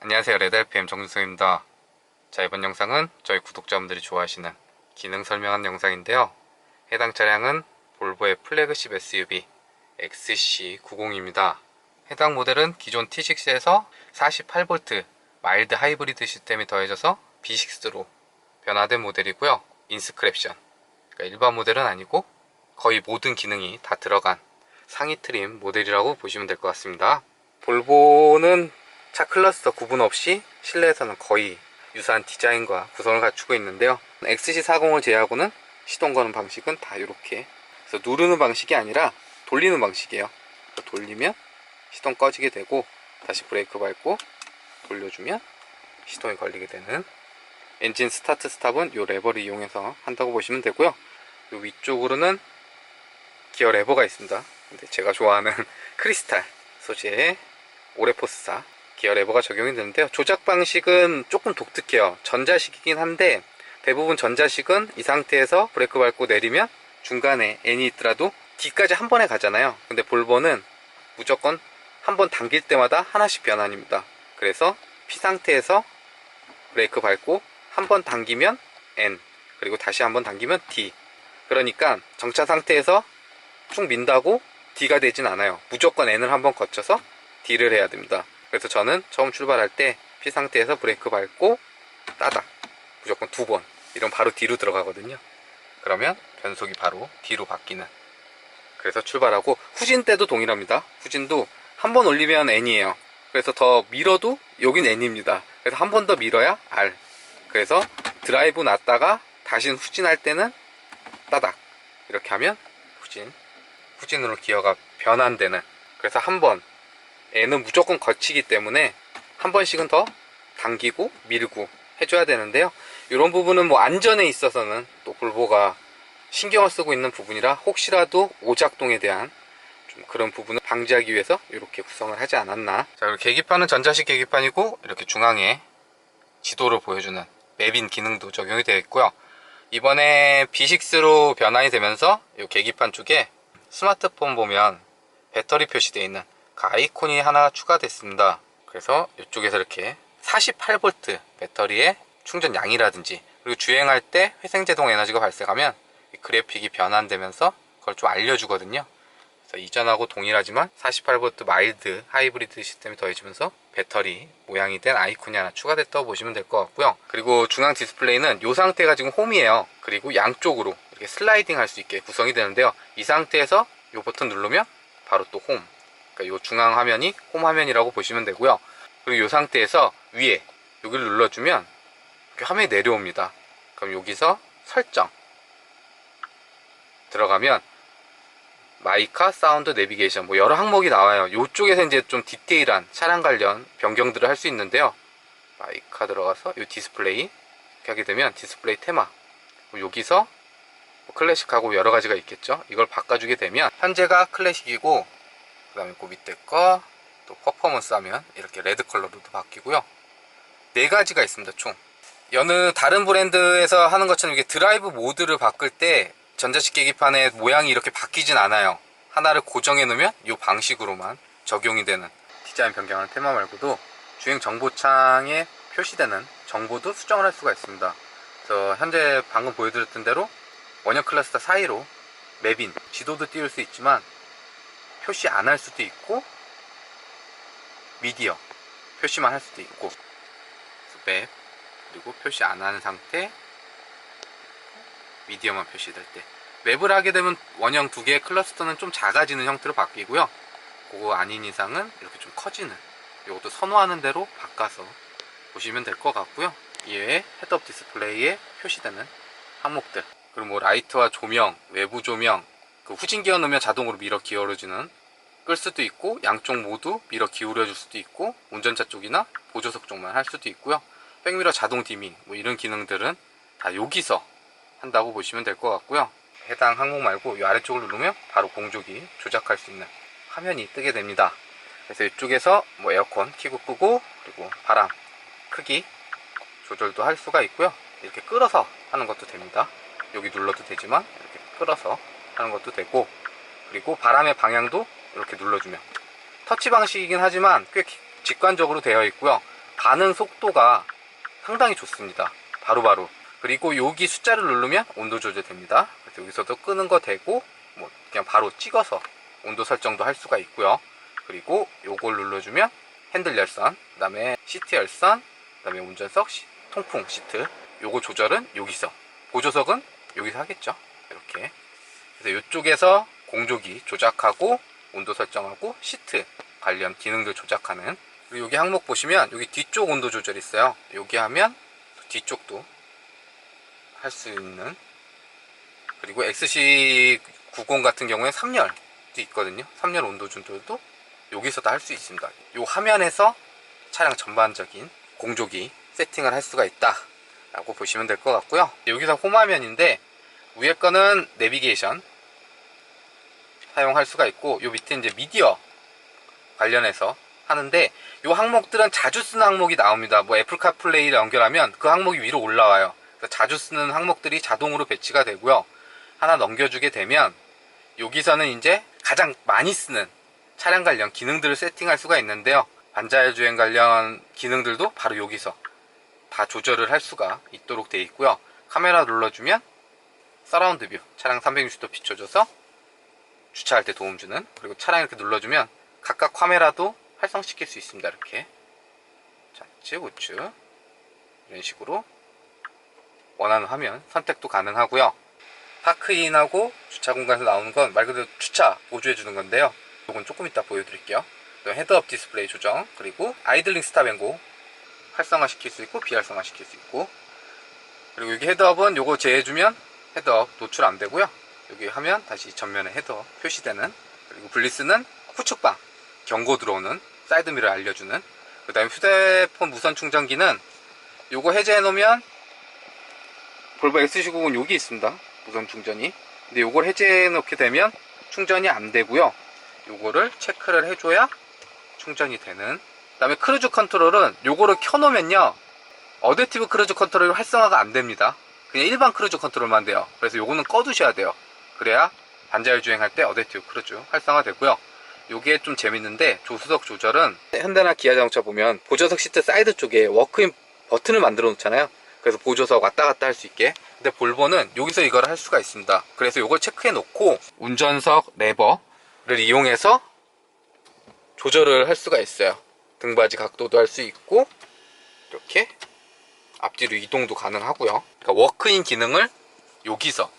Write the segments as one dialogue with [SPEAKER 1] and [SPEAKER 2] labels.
[SPEAKER 1] 안녕하세요, 레드RPM 정준성입니다. 자, 이번 영상은 저희 구독자분들이 좋아하시는 기능 설명한 영상인데요. 해당 차량은 볼보의 플래그십 SUV XC90입니다. 해당 모델은 기존 T6에서 48V 마일드 하이브리드 시스템이 더해져서 B6로 변화된 모델이고요. 인스크랩션, 그러니까 일반 모델은 아니고 거의 모든 기능이 다 들어간 상위 트림 모델이라고 보시면 될 것 같습니다. 볼보는 차 클러스터 구분 없이 실내에서는 거의 유사한 디자인과 구성을 갖추고 있는데요. XC40을 제외하고는 시동 거는 방식은 다 이렇게, 그래서 누르는 방식이 아니라 돌리는 방식이에요. 돌리면 시동 꺼지게 되고, 다시 브레이크 밟고 돌려주면 시동이 걸리게 되는, 엔진 스타트 스탑은 이 레버를 이용해서 한다고 보시면 되고요. 이 위쪽으로는 기어 레버가 있습니다. 근데 제가 좋아하는 크리스탈 소재의 오레포스사 기어 레버가 적용이 되는데요. 조작 방식은 조금 독특해요. 전자식이긴 한데 대부분 전자식은 이 상태에서 브레이크 밟고 내리면 중간에 N이 있더라도 D까지 한 번에 가잖아요. 근데 볼보는 무조건 한 번 당길 때마다 하나씩 변환입니다. 그래서 P 상태에서 브레이크 밟고 한 번 당기면 N, 그리고 다시 한 번 당기면 D. 그러니까 정차 상태에서 쭉 민다고 D가 되진 않아요. 무조건 N을 한번 거쳐서 D를 해야 됩니다. 그래서 저는 처음 출발할 때 P 상태에서 브레이크 밟고 따닥 무조건 2번, 이런 바로 D로 들어가거든요. 그러면 변속이 바로 D로 바뀌는, 그래서 출발하고, 후진 때도 동일합니다. 후진도 한 번 올리면 N이에요. 그래서 더 밀어도 여긴 N입니다. 그래서 한 번 더 밀어야 R. 그래서 드라이브 놨다가 다시 후진할 때는 따닥 이렇게 하면 후진으로 기어가 변환되는, 그래서 한 번 N은 무조건 거치기 때문에 한 번씩은 더 당기고 밀고 해줘야 되는데요. 이런 부분은 뭐 안전에 있어서는 또 볼보가 신경을 쓰고 있는 부분이라 혹시라도 오작동에 대한 좀 그런 부분을 방지하기 위해서 이렇게 구성을 하지 않았나. 자, 그리고 계기판은 전자식 계기판이고 이렇게 중앙에 지도를 보여주는 맵인 기능도 적용이 되어 있고요. 이번에 B6로 변환이 되면서 이 계기판 쪽에 스마트폰 보면 배터리 표시되어 있는 그 아이콘이 하나 추가됐습니다. 그래서 이쪽에서 이렇게 48V 배터리의 충전 양이라든지, 그리고 주행할 때 회생제동 에너지가 발생하면 그래픽이 변환되면서 그걸 좀 알려주거든요. 그래서 이전하고 동일하지만 48V 마일드 하이브리드 시스템이 더해지면서 배터리 모양이 된 아이콘이 하나 추가됐다고 보시면 될 것 같고요. 그리고 중앙 디스플레이는 이 상태가 지금 홈이에요. 그리고 양쪽으로 이렇게 슬라이딩 할 수 있게 구성이 되는데요. 이 상태에서 이 버튼 누르면 바로 또 홈, 그러니까 이 중앙 화면이 홈 화면이라고 보시면 되고요. 그리고 이 상태에서 위에 여기를 눌러주면 이렇게 화면이 내려옵니다. 그럼 여기서 설정 들어가면 마이카, 사운드, 내비게이션 뭐 여러 항목이 나와요. 이쪽에서 이제 좀 디테일한 차량 관련 변경들을 할 수 있는데요. 마이카 들어가서 이 디스플레이 이렇게 하게 되면 디스플레이 테마, 여기서 뭐 클래식하고 여러 가지가 있겠죠. 이걸 바꿔주게 되면 현재가 클래식이고, 그 다음에 그 밑에 거 또 퍼포먼스 하면 이렇게 레드 컬러로도 바뀌고요. 4가지가 있습니다, 총. 여느 다른 브랜드에서 하는 것처럼 이게 드라이브 모드를 바꿀 때 전자식 계기판의 모양이 이렇게 바뀌진 않아요. 하나를 고정해 놓으면 이 방식으로만 적용이 되는, 디자인 변경하는 테마 말고도 주행 정보창에 표시되는 정보도 수정을 할 수가 있습니다. 그래서 현재 방금 보여드렸던 대로 원형 클러스터 사이로 맵인 지도도 띄울 수 있지만 표시 안 할 수도 있고, 미디어 표시만 할 수도 있고, 맵 그리고 표시 안 하는 상태, 미디어만 표시될 때, 맵을 하게 되면 원형 2개의 클러스터는 좀 작아지는 형태로 바뀌고요. 그거 아닌 이상은 이렇게 좀 커지는, 이것도 선호하는 대로 바꿔서 보시면 될 것 같고요. 이외에 헤드업 디스플레이에 표시되는 항목들, 그리고 뭐 라이트와 조명, 외부 조명, 그 후진 기어 넣으면 자동으로 미러 기울여주는 끌 수도 있고, 양쪽 모두 미러 기울여 줄 수도 있고, 운전자 쪽이나 보조석 쪽만 할 수도 있고요. 백미러 자동 디밍 뭐 이런 기능들은 다 여기서 한다고 보시면 될 것 같고요. 해당 항목 말고 이 아래쪽을 누르면 바로 공조기 조작할 수 있는 화면이 뜨게 됩니다. 그래서 이쪽에서 뭐 에어컨 켜고 끄고, 그리고 바람 크기 조절도 할 수가 있고요. 이렇게 끌어서 하는 것도 됩니다. 여기 눌러도 되지만 이렇게 끌어서 하는 것도 되고, 그리고 바람의 방향도 이렇게 눌러주면 터치 방식이긴 하지만 꽤 직관적으로 되어 있고요. 반응 속도가 상당히 좋습니다. 바로바로. 그리고 여기 숫자를 누르면 온도 조절됩니다. 그래서 여기서도 끄는 거 되고 뭐 그냥 바로 찍어서 온도 설정도 할 수가 있고요. 그리고 요걸 눌러주면 핸들 열선, 그 다음에 시트 열선, 그 다음에 운전석 통풍 시트, 요거 조절은 여기서, 보조석은 여기서 하겠죠. 이렇게. 그래서 이쪽에서 공조기 조작하고 온도 설정하고 시트 관련 기능들 조작하는. 그리고 여기 항목 보시면 여기 뒤쪽 온도 조절 있어요. 여기 하면 뒤쪽도 할 수 있는. 그리고 XC90 같은 경우에 3열도 있거든요. 3열 온도 조절도 여기서도 할 수 있습니다. 이 화면에서 차량 전반적인 공조기 세팅을 할 수가 있다 라고 보시면 될 것 같고요. 여기서 홈화면인데 위에 거는 내비게이션 사용할 수가 있고, 요 밑에 이제 미디어 관련해서 하는데, 요 항목들은 자주 쓰는 항목이 나옵니다. 뭐 애플 카플레이를 연결하면 그 항목이 위로 올라와요. 그래서 자주 쓰는 항목들이 자동으로 배치가 되고요. 하나 넘겨주게 되면 여기서는 이제 가장 많이 쓰는 차량 관련 기능들을 세팅할 수가 있는데요. 반자율주행 관련 기능들도 바로 여기서 다 조절을 할 수가 있도록 되어 있고요. 카메라 눌러주면 서라운드 뷰, 차량 360도 비춰줘서 주차할 때 도움 주는. 그리고 차량 이렇게 눌러주면 각각 카메라도 활성시킬 수 있습니다. 이렇게 좌측 우측 이런 식으로 원하는 화면 선택도 가능하고요. 파크인하고 주차 공간에서 나오는 건 말 그대로 주차 보조해 주는 건데요. 이건 조금 이따 보여드릴게요. 헤드업 디스플레이 조정, 그리고 아이들링 스탑 앤고 활성화 시킬 수 있고 비활성화 시킬 수 있고, 그리고 여기 헤드업은 요거 제해주면 헤드업 노출 안 되고요. 여기 하면 다시 전면에 헤드업 표시되는. 그리고 블리스는 후측방 경고 들어오는, 사이드미러 알려주는. 그 다음에 휴대폰 무선 충전기는 요거 해제해 놓으면, 볼보 XC90은 여기 있습니다, 무선 충전이. 근데 요걸 해제해 놓게 되면 충전이 안 되고요. 요거를 체크를 해줘야 충전이 되는. 그 다음에 크루즈 컨트롤은 요거를 켜놓으면요, 어댑티브 크루즈 컨트롤이 활성화가 안 됩니다. 그냥 일반 크루즈 컨트롤만 돼요. 그래서 요거는 꺼두셔야 돼요. 그래야 반자율 주행할 때 어댑티브 크루즈 활성화 되고요. 요게 좀 재밌는데, 조수석 조절은 현대나 기아자동차 보면 보조석 시트 사이드 쪽에 워크인 버튼을 만들어 놓잖아요. 그래서 보조석 왔다 갔다 할 수 있게. 근데 볼보는 여기서 이걸 할 수가 있습니다. 그래서 이걸 체크해 놓고 운전석 레버를 이용해서 조절을 할 수가 있어요. 등받이 각도도 할 수 있고, 이렇게 앞뒤로 이동도 가능하고요. 그러니까 워크인 기능을 여기서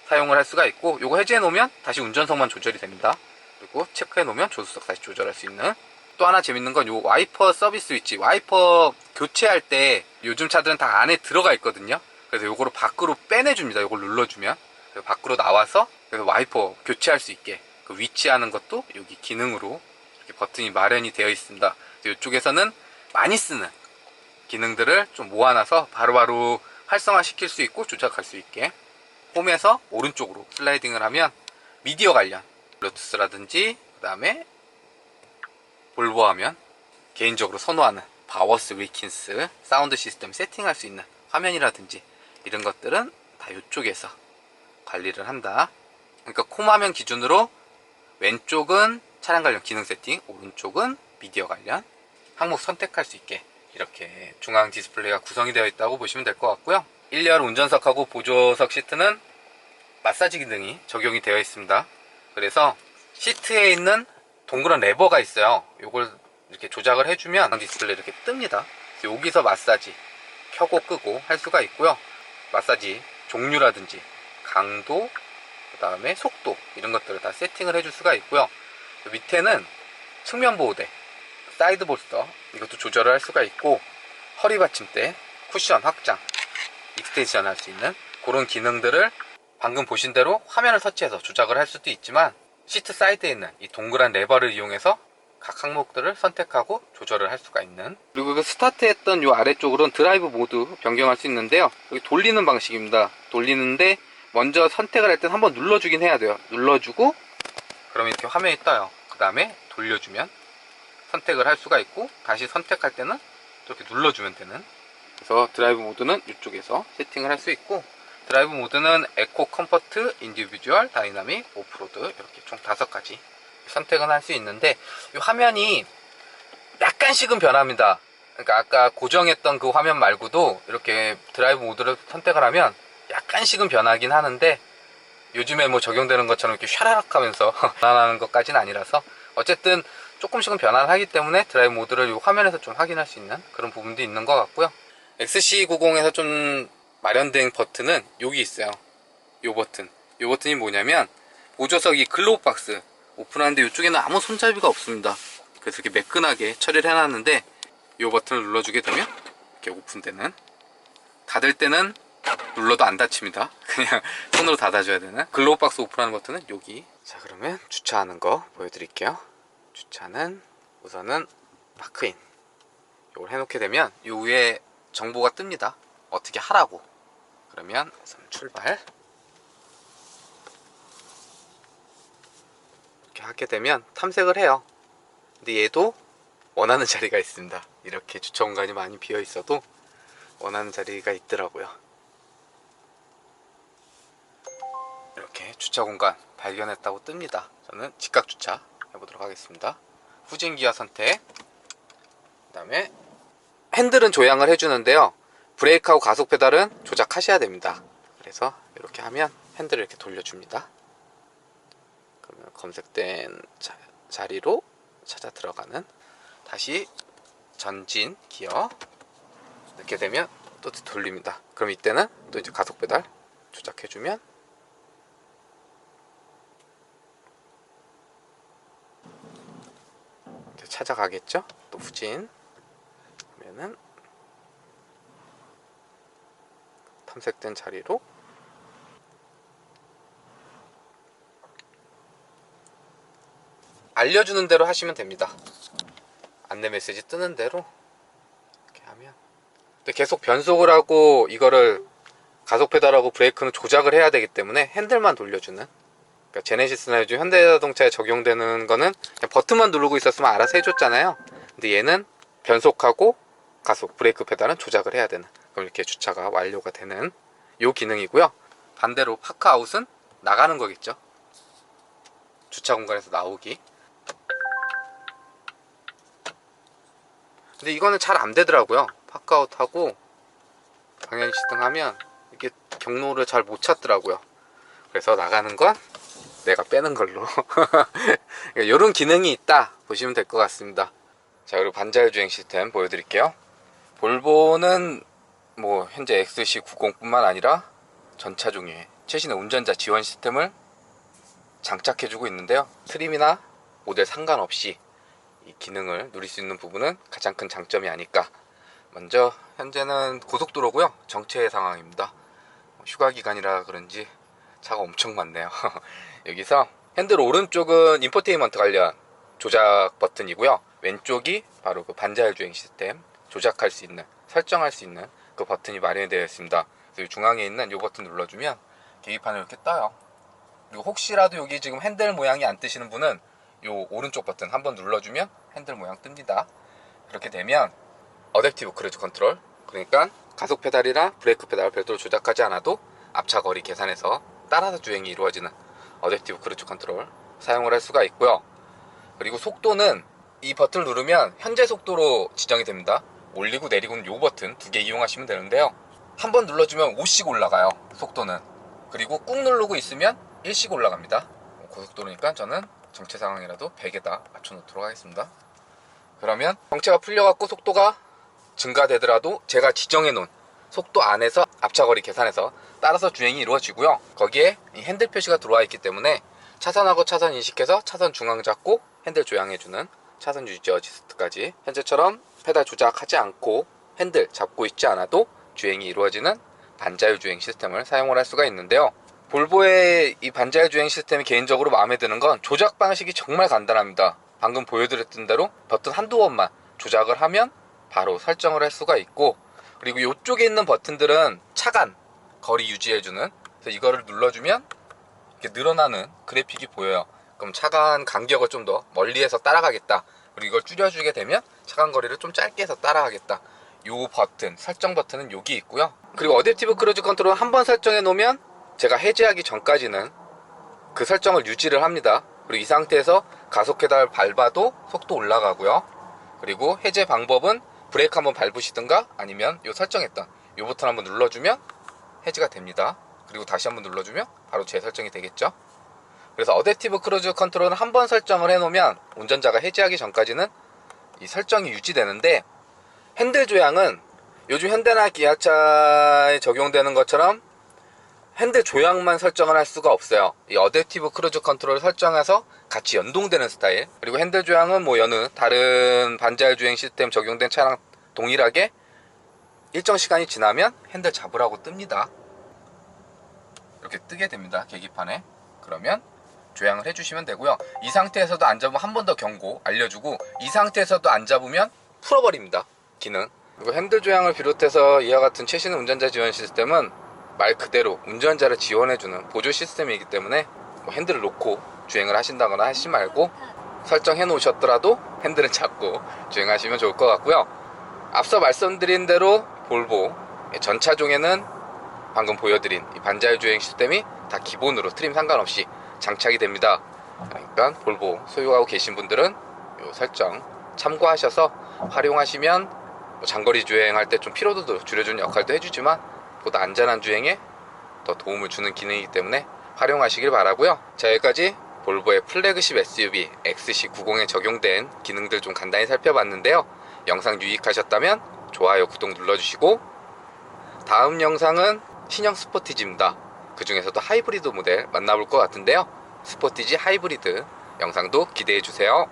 [SPEAKER 1] 사용을 할 수가 있고, 요거 해제해 놓으면 다시 운전석만 조절이 됩니다. 그리고 체크해 놓으면 조수석 다시 조절할 수 있는. 또 하나 재밌는 건 요 와이퍼 서비스 스위치, 와이퍼 교체할 때 요즘 차들은 다 안에 들어가 있거든요. 그래서 요거를 밖으로 빼내줍니다. 요걸 눌러주면 그래서 밖으로 나와서, 그래서 와이퍼 교체할 수 있게 그 위치하는 것도 여기 기능으로 이렇게 버튼이 마련이 되어 있습니다. 이쪽에서는 많이 쓰는 기능들을 좀 모아놔서 바로바로 활성화 시킬 수 있고 조작할 수 있게. 홈에서 오른쪽으로 슬라이딩을 하면 미디어 관련 블루투스라든지, 그 다음에 볼보 하면 개인적으로 선호하는 바워스 윌킨스 사운드 시스템 세팅할 수 있는 화면이라든지 이런 것들은 다 이쪽에서 관리를 한다. 그러니까 홈 화면 기준으로 왼쪽은 차량 관련 기능 세팅, 오른쪽은 미디어 관련 항목 선택할 수 있게 이렇게 중앙 디스플레이가 구성이 되어 있다고 보시면 될 것 같고요. 1열 운전석하고 보조석 시트는 마사지 기능이 적용이 되어 있습니다. 그래서 시트에 있는 동그란 레버가 있어요. 이걸 이렇게 조작을 해주면 디스플레이 이렇게 뜹니다. 여기서 마사지 켜고 끄고 할 수가 있고요. 마사지 종류라든지 강도, 그 다음에 속도 이런 것들을 다 세팅을 해줄 수가 있고요. 밑에는 측면 보호대, 사이드 볼스터 이것도 조절을 할 수가 있고, 허리 받침대, 쿠션 확장, 익스텐션 할 수 있는 그런 기능들을 방금 보신 대로 화면을 터치해서 조작을 할 수도 있지만, 시트 사이드에 있는 이 동그란 레버를 이용해서 각 항목들을 선택하고 조절을 할 수가 있는. 그리고 그 스타트했던 이 아래쪽으로는 드라이브 모드 변경할 수 있는데요. 여기 돌리는 방식입니다. 돌리는데 먼저 선택을 할 때는 한번 눌러주긴 해야 돼요. 눌러주고 그러면 이렇게 화면이 떠요. 그 다음에 돌려주면 선택을 할 수가 있고, 다시 선택할 때는 이렇게 눌러주면 되는. 그래서 드라이브 모드는 이쪽에서 세팅을 할 수 있고, 드라이브 모드는 에코, 컴포트, 인디비주얼, 다이나믹, 오프로드 이렇게 총 5가지 선택은 할 수 있는데, 이 화면이 약간씩은 변합니다. 그러니까 아까 고정했던 그 화면 말고도 이렇게 드라이브 모드를 선택을 하면 약간씩은 변하긴 하는데, 요즘에 뭐 적용되는 것처럼 이렇게 샤라락 하면서 변하는 것까지는 아니라서 어쨌든 조금씩은 변화하기 때문에 드라이브 모드를 이 화면에서 좀 확인할 수 있는 그런 부분도 있는 것 같고요. XC90에서 좀 마련된 버튼은 여기 있어요. 이 버튼. 이 버튼이 뭐냐면 보조석 이 글로브 박스 오픈하는데 이쪽에는 아무 손잡이가 없습니다. 그래서 이렇게 매끈하게 처리를 해놨는데, 이 버튼을 눌러주게 되면 이렇게 오픈되는, 닫을 때는 눌러도 안 닫힙니다. 그냥 손으로 닫아줘야 되는 글로브 박스 오픈하는 버튼은 여기. 자, 그러면 주차하는 거 보여드릴게요. 주차는 우선은 파크인 이걸 해놓게 되면 이 위에 정보가 뜹니다. 어떻게 하라고. 그러면 우선 출발. 이렇게 하게 되면 탐색을 해요. 근데 얘도 원하는 자리가 있습니다. 이렇게 주차 공간이 많이 비어 있어도 원하는 자리가 있더라고요. 이렇게 주차 공간 발견했다고 뜹니다. 저는 직각 주차 해보도록 하겠습니다. 후진기어 선택, 그 다음에 핸들은 조향을 해주는데요, 브레이크하고 가속 페달은 조작하셔야 됩니다. 그래서 이렇게 하면 핸들을 이렇게 돌려줍니다. 그러면 검색된 자리로 찾아 들어가는, 다시 전진 기어 넣게 되면 또 돌립니다. 그럼 이때는 또 이제 가속 페달 조작해주면 찾아가겠죠. 또 후진 그러면은 탐색된 자리로 알려주는 대로 하시면 됩니다. 안내 메시지 뜨는 대로 이렇게 하면. 근데 계속 변속을 하고 이거를 가속 페달하고 브레이크는 조작을 해야 되기 때문에 핸들만 돌려주는, 그러니까 제네시스나 요즘 현대자동차에 적용되는 거는 그냥 버튼만 누르고 있었으면 알아서 해줬잖아요. 근데 얘는 변속하고 가속, 브레이크 페달은 조작을 해야 되는, 그럼 이렇게 주차가 완료가 되는 요 기능이고요. 반대로 파크아웃은 나가는 거겠죠. 주차 공간에서 나오기. 근데 이거는 잘 안 되더라고요. 파크아웃하고 방향 시등하면 이게 경로를 잘 못 찾더라고요. 그래서 나가는 건 내가 빼는 걸로. 이런 기능이 있다 보시면 될 것 같습니다. 자, 그리고 반자율 주행 시스템 보여드릴게요. 볼보는 뭐 현재 XC90 뿐만 아니라 전차 중에 최신의 운전자 지원 시스템을 장착해주고 있는데요, 트림이나 모델 상관없이 이 기능을 누릴 수 있는 부분은 가장 큰 장점이 아닐까. 먼저 현재는 고속도로고요, 정체 상황입니다. 휴가 기간이라 그런지 차가 엄청 많네요. 여기서 핸들 오른쪽은 인포테인먼트 관련 조작 버튼이고요, 왼쪽이 바로 그 반자율 주행 시스템 조작할 수 있는, 설정할 수 있는 그 버튼이 마련이 되어 있습니다. 그래서 중앙에 있는 이 버튼 눌러주면 계기판이 이렇게 떠요. 그리고 혹시라도 여기 지금 핸들 모양이 안 뜨시는 분은 이 오른쪽 버튼 한번 눌러주면 핸들 모양 뜹니다. 그렇게 되면 어댑티브 크루즈 컨트롤, 그러니까 가속 페달이나 브레이크 페달을 별도로 조작하지 않아도 앞차 거리 계산해서 따라서 주행이 이루어지는 어댑티브 크루즈 컨트롤 사용을 할 수가 있고요. 그리고 속도는 이 버튼을 누르면 현재 속도로 지정이 됩니다. 올리고 내리고는 이 버튼 두 개 이용하시면 되는데요, 한번 눌러주면 5씩 올라가요, 속도는. 그리고 꾹 누르고 있으면 1씩 올라갑니다. 고속도로니까 저는 정체 상황이라도 100에다 맞춰 놓도록 하겠습니다. 그러면 정체가 풀려갖고 속도가 증가되더라도 제가 지정해 놓은 속도 안에서 앞차 거리 계산해서 따라서 주행이 이루어지고요. 거기에 이 핸들 표시가 들어와 있기 때문에 차선하고 차선 인식해서 차선 중앙 잡고 핸들 조향해주는 차선 유지 어시스트까지, 현재처럼 페달 조작하지 않고 핸들 잡고 있지 않아도 주행이 이루어지는 반자율 주행 시스템을 사용을 할 수가 있는데요, 볼보의 이 반자율 주행 시스템이 개인적으로 마음에 드는 건 조작 방식이 정말 간단합니다. 방금 보여드렸던 대로 버튼 한두 번만 조작을 하면 바로 설정을 할 수가 있고, 그리고 이쪽에 있는 버튼들은 차간 거리 유지해주는, 그래서 이거를 눌러주면 이렇게 늘어나는 그래픽이 보여요. 그럼 차간 간격을 좀 더 멀리해서 따라가겠다, 그리고 이걸 줄여주게 되면 차간 거리를 좀 짧게 해서 따라가겠다, 요 버튼, 설정 버튼은 여기 있고요. 그리고 어댑티브 크루즈 컨트롤 한번 설정해 놓으면 제가 해제하기 전까지는 그 설정을 유지를 합니다. 그리고 이 상태에서 가속 페달 밟아도 속도 올라가고요. 그리고 해제 방법은 브레이크 한번 밟으시든가 아니면 요 설정했던 요 버튼 한번 눌러주면 해제가 됩니다. 그리고 다시 한번 눌러주면 바로 재설정이 되겠죠. 그래서 어댑티브 크루즈 컨트롤은 한번 설정을 해놓으면 운전자가 해제하기 전까지는 이 설정이 유지되는데, 핸들 조향은 요즘 현대나 기아차에 적용되는 것처럼 핸들 조향만 설정을 할 수가 없어요. 이 어댑티브 크루즈 컨트롤을 설정해서 같이 연동되는 스타일. 그리고 핸들 조향은 뭐 여느 다른 반자율 주행 시스템 적용된 차량 동일하게 일정 시간이 지나면 핸들 잡으라고 뜹니다. 이렇게 뜨게 됩니다, 계기판에. 그러면 조향을 해주시면 되고요. 이 상태에서도 안 잡으면 한 번 더 경고 알려주고, 이 상태에서도 안 잡으면 풀어버립니다, 기능. 그리고 핸들 조향을 비롯해서 이와 같은 최신 운전자 지원 시스템은 말 그대로 운전자를 지원해주는 보조 시스템이기 때문에 뭐 핸들을 놓고 주행을 하신다거나 하지 말고 설정해 놓으셨더라도 핸들은 잡고 주행하시면 좋을 것 같고요. 앞서 말씀드린 대로 볼보 전차종에는 방금 보여드린 이 반자율 주행 시스템이 다 기본으로 트림 상관없이 장착이 됩니다. 그러니까 볼보 소유하고 계신 분들은 이 설정 참고하셔서 활용하시면 뭐 장거리 주행할 때 좀 피로도도 줄여주는 역할도 해주지만 보다 안전한 주행에 더 도움을 주는 기능이기 때문에 활용하시길 바라고요. 자, 여기까지 볼보의 플래그십 SUV XC90에 적용된 기능들 좀 간단히 살펴봤는데요. 영상 유익하셨다면 좋아요, 구독 눌러주시고, 다음 영상은 신형 스포티지입니다. 그 중에서도 하이브리드 모델 만나볼 것 같은데요. 스포티지 하이브리드 영상도 기대해주세요.